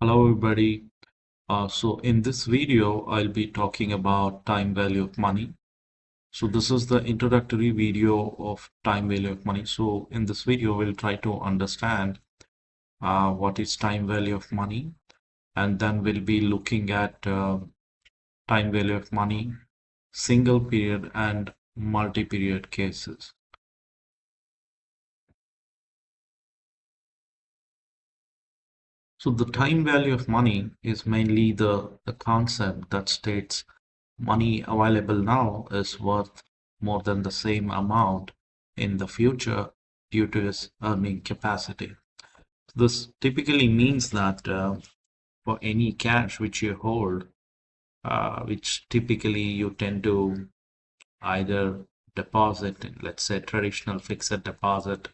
Hello everybody. So in this video, I'll be talking about time value of money. So this is the introductory video of time value of money. So in this video, we'll try to understand what is time value of money, and then we'll be looking at time value of money, single period and multi-period cases. So the time value of money is mainly the concept that states money available now is worth more than the same amount in the future due to its earning capacity. This typically means that for any cash which you hold, which typically you tend to either deposit in, let's say, traditional fixed deposit,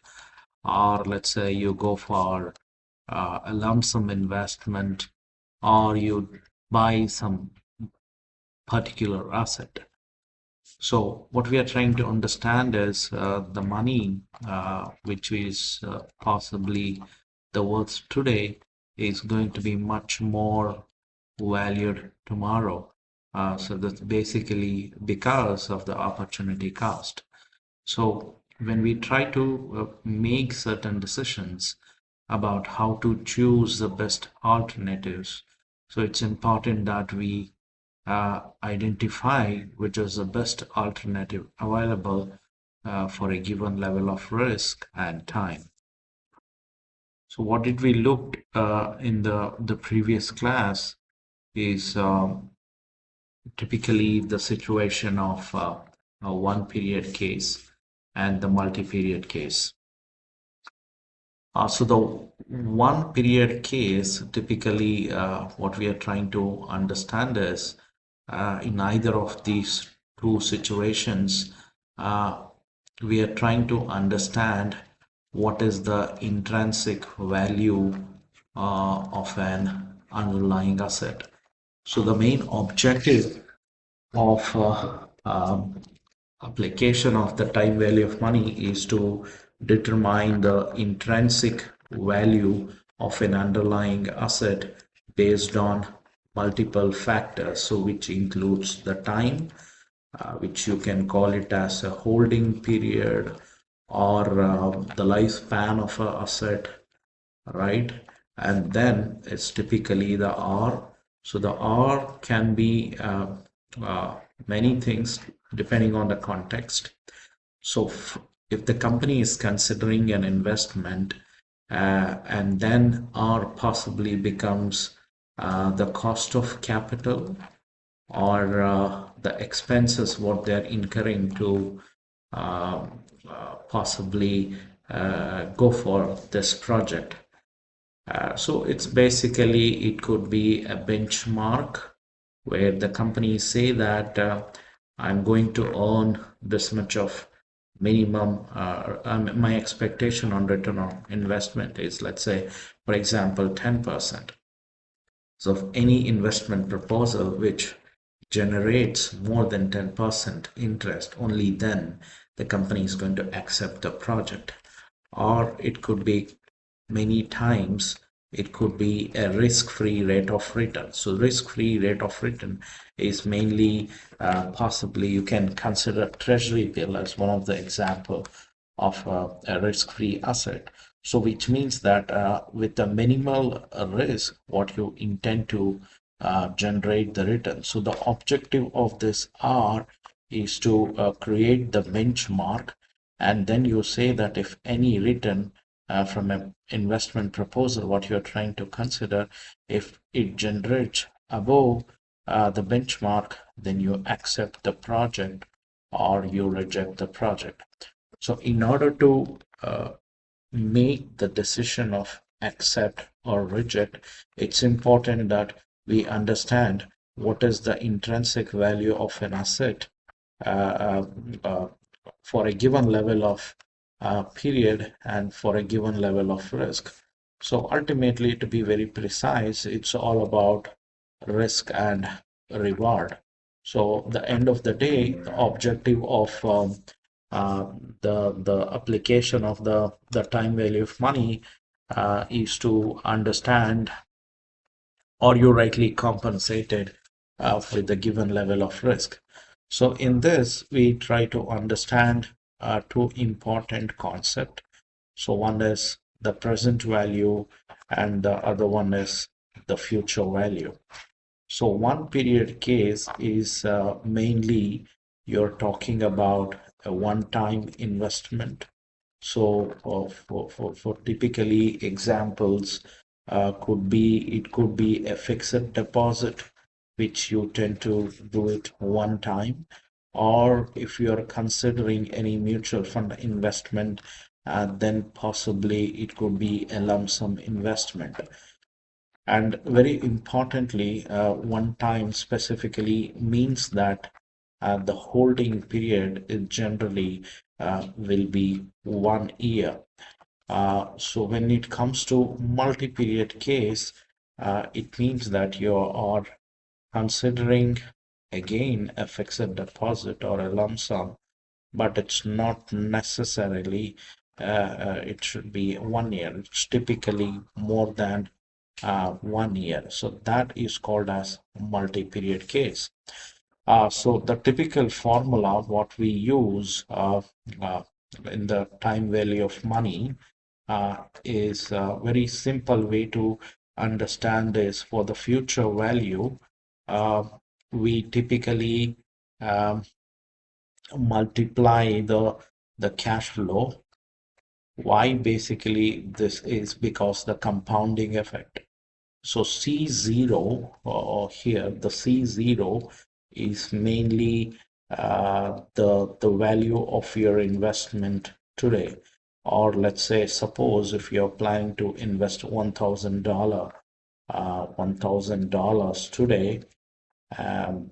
or let's say you go for a lump sum investment, or you buy some particular asset. So what we are trying to understand is the money which is possibly the worth today is going to be much more valued tomorrow. So that's basically because of the opportunity cost. So when we try to make certain decisions about how to choose the best alternatives, so it's important that we identify which is the best alternative available for a given level of risk and time. So what did we look in the previous class is typically the situation of a one period case and the multi-period case. So the one period case, typically what we are trying to understand is in either of these two situations, uh, we are trying to understand what is the intrinsic value of an underlying asset. So the main objective of application of the time value of money is to determine the intrinsic value of an underlying asset based on multiple factors, so which includes the time, which you can call it as a holding period, or the lifespan of an asset, right? And then it's typically the R. So the R can be uh, many things depending on the context. So if the company is considering an investment, and then R possibly becomes the cost of capital, or the expenses what they're incurring to uh, possibly go for this project. So it's basically, it could be a benchmark where the companies say that I'm going to earn this much of minimum, my expectation on return on investment is, let's say, for example, 10%. So if any investment proposal which generates more than 10% interest, only then the company is going to accept the project. Or it could be many times, it could be a risk-free rate of return. So risk-free rate of return is mainly possibly you can consider treasury bill as one of the example of a risk-free asset. So which means that with the minimal risk, what you intend to generate the return. So the objective of this R is to create the benchmark, and then you say that if any return from an investment proposal, what you're trying to consider, if it generates above the benchmark, then you accept the project or you reject the project. So in order to make the decision of accept or reject, it's important that we understand what is the intrinsic value of an asset uh, uh, for a given level of period and for a given level of risk. So ultimately, to be very precise, it's all about risk and reward. So the end of the day, the objective of uh, the application of the time value of money is to understand or you rightly compensated with the given level of risk. So in this, we try to understand two important concepts. So one is the present value and the other one is the future value. So one period case is mainly you're talking about a one-time investment. So for typically examples it could be a fixed deposit, which you tend to do it one time, or if you are considering any mutual fund investment, then possibly it could be a lump sum investment. And very importantly, one time specifically means that the holding period is generally will be 1 year. So when it comes to multi-period case, it means that you are considering again a fixed deposit or a lump sum, but it's not necessarily it should be 1 year. It's typically more than 1 year. So that is called as multi-period case. So the typical formula what we use uh, in the time value of money is a very simple way to understand this. For the future value, uh, we typically um, multiply the cash flow. Why? Basically this is because the compounding effect. So C0 here, the C0 is mainly the value of your investment today. Or let's say, suppose if you're planning to invest $1,000 today,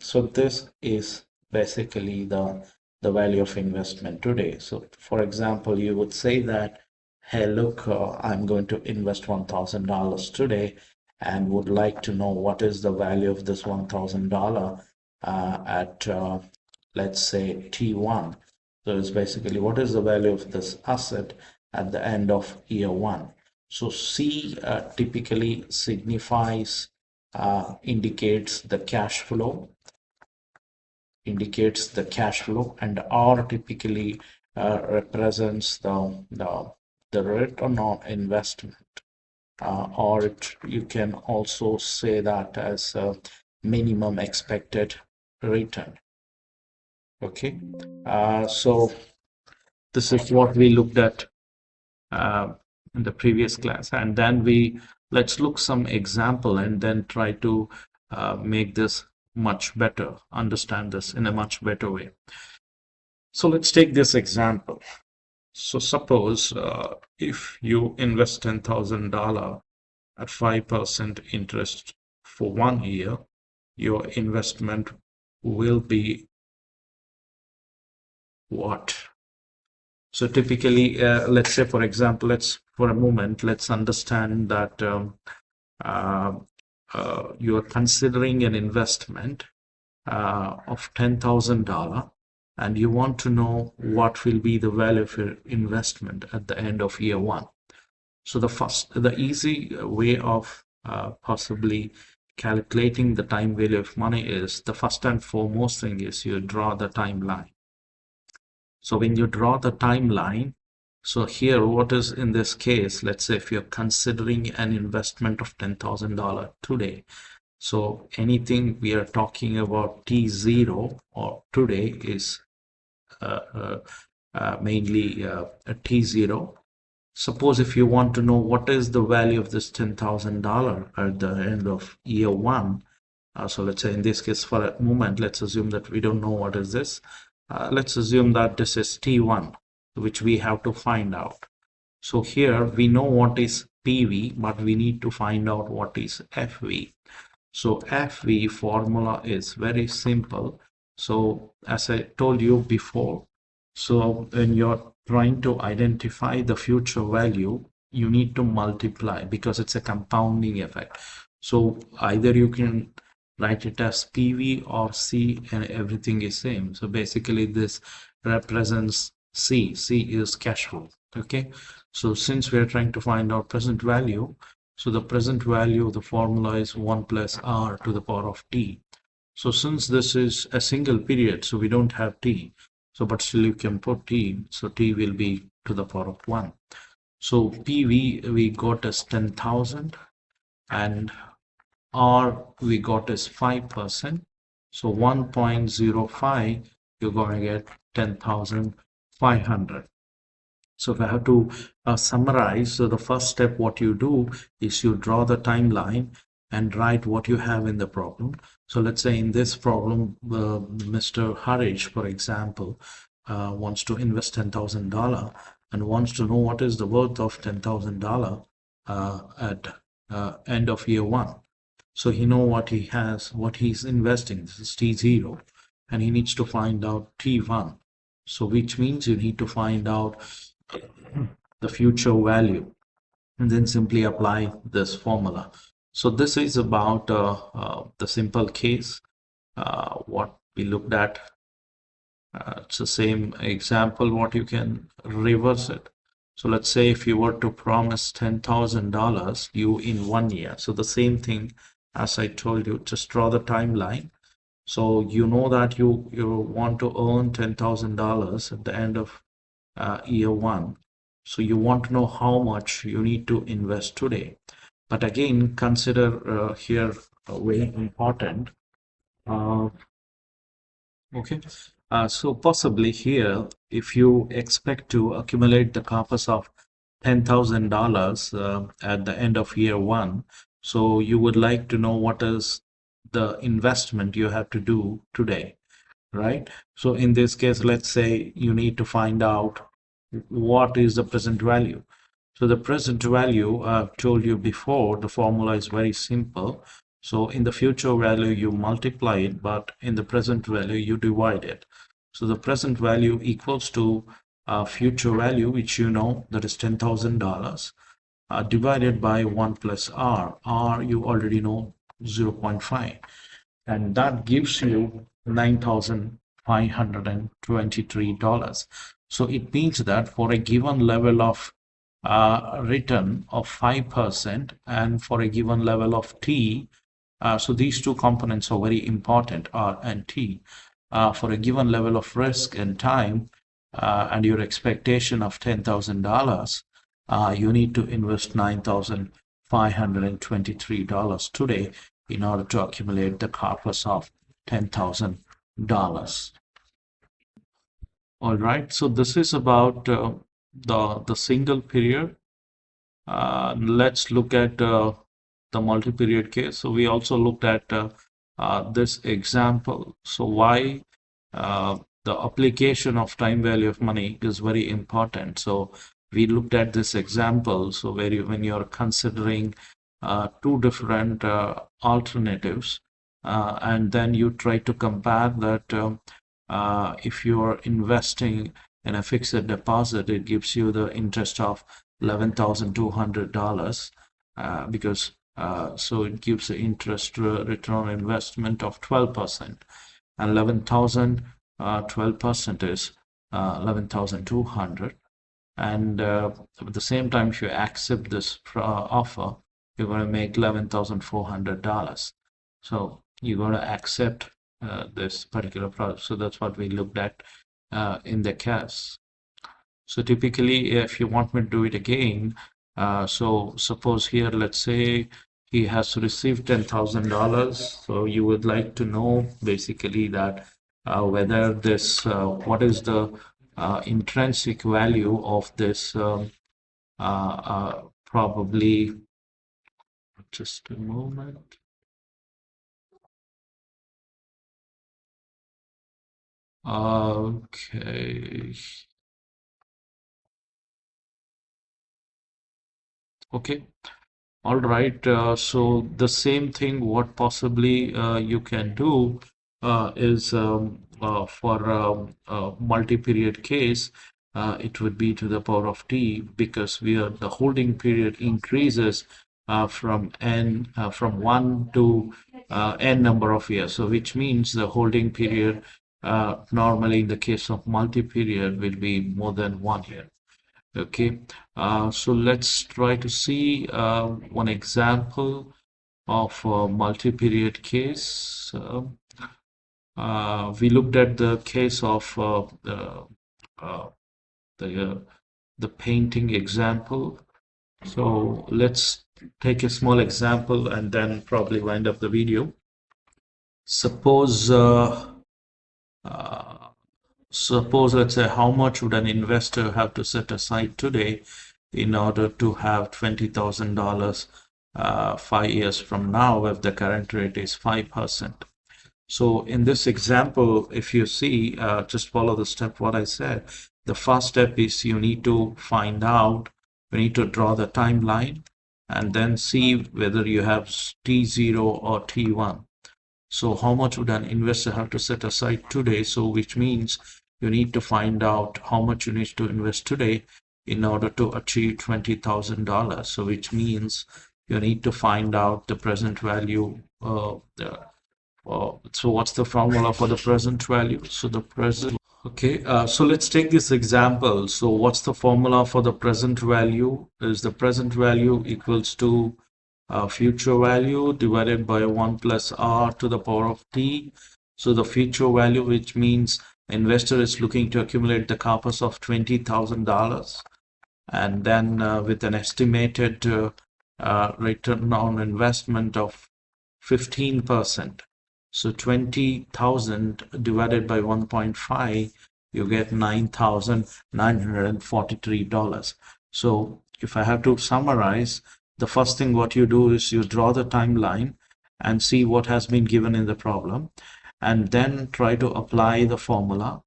so this is basically the value of investment today. So for example, you would say that, hey, look, I'm going to invest $1,000 today and would like to know what is the value of this $1,000 at let's say T1. So it's basically what is the value of this asset at the end of year one. So C typically signifies indicates the cash flow, and R typically represents the return on investment, or you can also say that as a minimum expected return. Okay, so this is what we looked at uh, in the previous class, and then let's look some example and then try to make this much better, understand this in a much better way. So let's take this example. So suppose if you invest $10,000 at 5% interest for 1 year, your investment will be what? So typically, let's say, for example, for a moment, let's understand that uh, you are considering an investment of $10,000 and you want to know what will be the value of your investment at the end of year one. So the easy way of possibly calculating the time value of money is, the first and foremost thing is you draw the timeline. So when you draw the timeline, so here, what is in this case, let's say if you're considering an investment of $10,000 today, so anything we are talking about T0 or today is mainly a T0. Suppose if you want to know what is the value of this $10,000 at the end of year one, so let's say in this case, for a moment, let's assume that we don't know what is this. Let's assume that this is T1, which we have to find out. So here we know what is PV, but we need to find out what is FV. So FV formula is very simple. So as I told you before, so when you're trying to identify the future value, you need to multiply because it's a compounding effect. So either you can write it as PV or C and everything is same. So basically this represents C. C is cash flow. Okay. So since we are trying to find out present value, So the present value of the formula is 1 plus r to the power of t. So since this is a single period, so we don't have t. So but still you can put t. So t will be to the power of 1. So PV we got as 10,000 and R we got as 5%. So 1.05 you're going to get 10,500. So if I have to summarize, so the first step what you do is you draw the timeline and write what you have in the problem. So let's say in this problem, Mr. Harish, for example, wants to invest $10,000 and wants to know what is the worth of $10,000 at end of year one. So he know what he has, what he's investing. This is T0, and he needs to find out T1. So which means you need to find out the future value and then simply apply this formula. So this is about the simple case what we looked at. It's the same example what you can reverse it. So let's say if you were to promise $10,000 you in 1 year. So the same thing as I told you, just draw the timeline. So you know that you want to earn $10,000 at the end of year one. So you want to know how much you need to invest today. But again, consider here very important. Okay. So possibly here, if you expect to accumulate the corpus of $10,000 at the end of year one, so you would like to know what is the investment you have to do today, right? So in this case, let's say you need to find out what is the present value. So the present value, I've told you before, the formula is very simple. So in the future value, you multiply it, but in the present value, you divide it. So the present value equals to future value, which you know, that is $10,000, divided by 1 plus R. R, you already know, 0.5. And that gives you $9,523. So it means that for a given level of return of 5% and for a given level of T, so these two components are very important, R and T. For a given level of risk and time and your expectation of $10,000, you need to invest $9,523 today in order to accumulate the corpus of $10,000. All right, so this is about the single period. Let's look at the multi-period case. So we also looked at this example. So why the application of time value of money is very important. So we looked at this example. So where when you're considering two different alternatives, and then you try to compare that if you are investing in a fixed deposit, it gives you the interest of $11,200 because so it gives the interest return on investment of 12%, and 11,000 12% is 11,200. And at the same time, if you accept this offer, you're going to make $11,400. So you're going to accept this particular product. So that's what we looked at in the case. So typically, if you want me to do it again, so suppose here, let's say he has received $10,000. So you would like to know basically that whether this, what is the intrinsic value of this probably, just a moment. Okay. Okay. All right. So the same thing, what possibly you can do is for multi-period case, it would be to the power of t because the holding period increases from n from 1 to n number of years. So which means the holding period normally in the case of multi-period will be more than 1 year. Okay, So let's try to see one example of a multi-period case. We looked at the case of uh, the uh, the painting example. So let's take a small example and then probably wind up the video. Suppose uh, suppose let's say how much would an investor have to set aside today in order to have $20,000 5 years from now if the current rate is 5%. So in this example, if you see, just follow the step what I said. The first step is you need to find out, you need to draw the timeline and then see whether you have T0 or T1. So how much would an investor have to set aside today? So which means you need to find out how much you need to invest today in order to achieve $20,000. So which means you need to find out the present value. So what's the formula for the present value? So the present. Okay, so let's take this example. So what's the formula for the present value? Is the present value equals to future value divided by 1 plus r to the power of t. So the future value, which means investor is looking to accumulate the corpus of $20,000, and then with an estimated return on investment of 15%. So 20,000 divided by 1.5, you get $9,943. So if I have to summarize, the first thing what you do is you draw the timeline and see what has been given in the problem, and then try to apply the formula,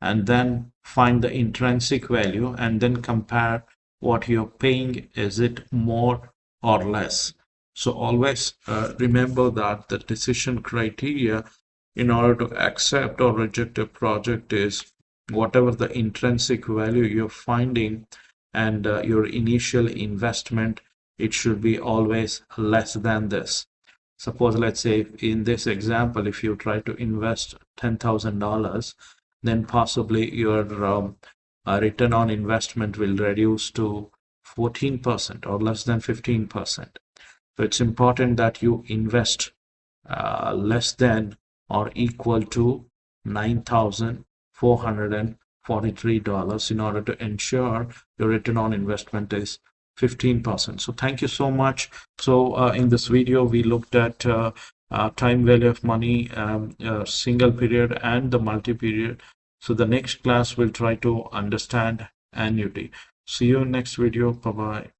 and then find the intrinsic value, and then compare what you're paying. Is it more or less? So always remember that the decision criteria in order to accept or reject a project is whatever the intrinsic value you're finding and your initial investment, it should be always less than this. Suppose, let's say in this example, if you try to invest $10,000, then possibly your return on investment will reduce to 14% or less than 15%. So it's important that you invest less than or equal to $9,443 in order to ensure your return on investment is 15%. So thank you so much. So in this video, we looked at time value of money, single period and the multi-period. So the next class will try to understand annuity. See you in next video. Bye-bye.